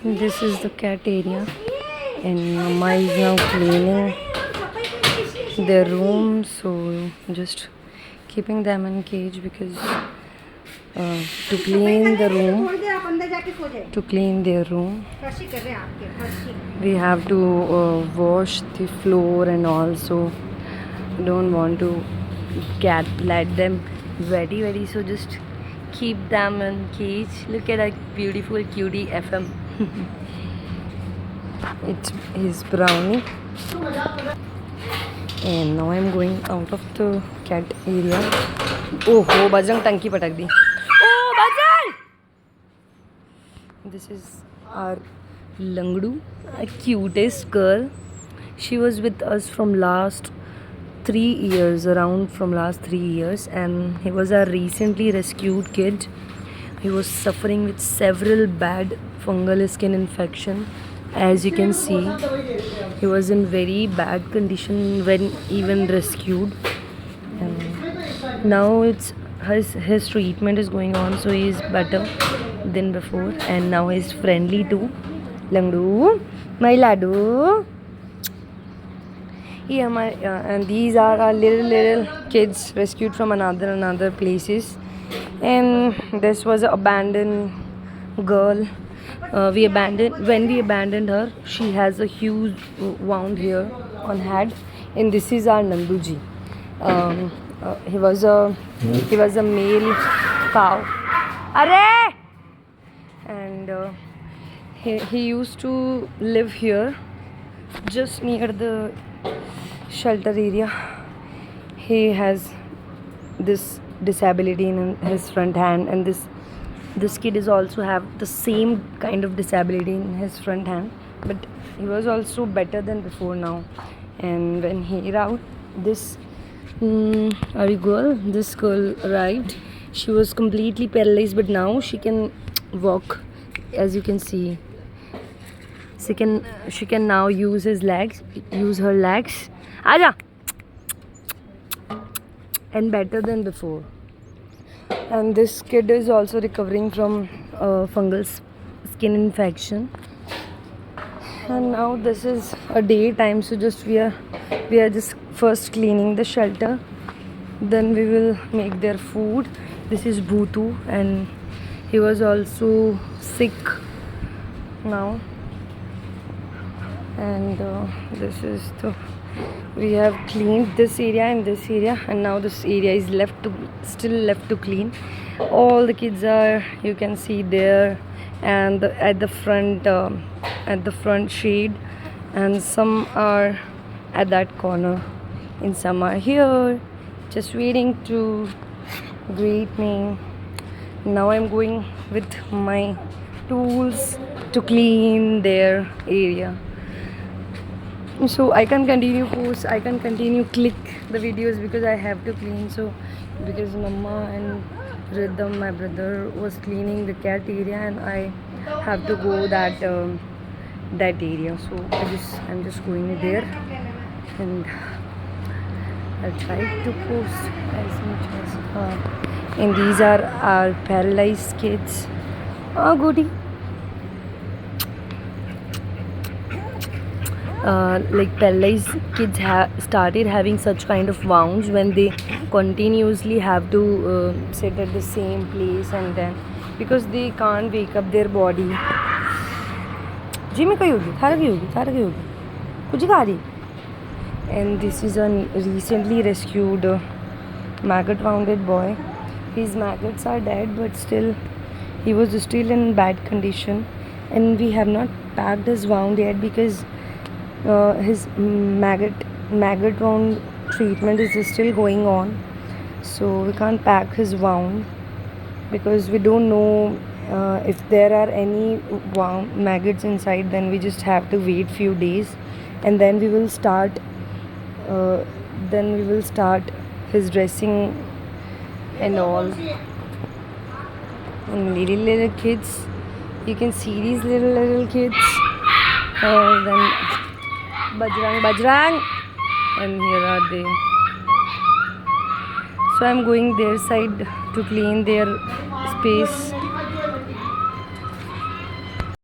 This is the cat area, and Mama is now cleaning their room. So just keeping them in cage because to clean the room, to clean their room, we have to wash the floor and also don't want to let them very so just keep them in cage. Look at that beautiful cutie FM. It's his brownie, and now I'm going out of the cat area. Oh Bajrang tanki patak di. Oh Bajrang! This is our Langdu, a cutest girl. She was with us from last 3 years, and he was a recently rescued kid. He was suffering with several bad fungal skin infection. As you can see, he was in very bad condition when even rescued. And now his treatment is going on, so he is better than before, and now he's friendly too. Langdu, my ladu. And these are our little kids rescued from another places. And this was an abandoned girl. When we abandoned her, she has a huge wound here on head. And this is our Nanduji. He was a male cow. Arre! And he used to live here, just near the shelter area. He has this disability in his front hand, and this kid is also have the same kind of disability in his front hand, but he was also better than before now. And when he out this this girl arrived, she was completely paralyzed, but now she can walk. As you can see, she can now use her legs. Aja! And better than before. And this kid is also recovering from fungal skin infection. And now this is a daytime, so just we are just first cleaning the shelter, then we will make their food. This is Bhutu, and he was also sick now. And we have cleaned this area and this area, and now this area is still left to clean. All the kids are, you can see there, and at the front shade, and some are at that corner, and some are here just waiting to greet me. Now I'm going with my tools to clean their area. So I can continue click the videos because I have to clean. So because Mama and Rhythm, my brother, was cleaning the cat area, and I have to go that area. So I'm just going there, and I'll try to post as much as and these are our paralyzed kids. Oh goody. Like paralyzed kids started having such kind of wounds when they continuously have to sit at the same place, and then because they can't wake up their body. Jimmy Thara and this is a recently rescued maggot wounded boy. His maggots are dead, but still he was still in bad condition, and we have not packed his wound yet because his maggot wound treatment is still going on. So we can't pack his wound because we don't know if there are any maggots inside. Then we just have to wait few days, and then we will start his dressing and all. And little kids, you can see these little kids. Then Bajrang, and here are they. So I'm going their side to clean their space.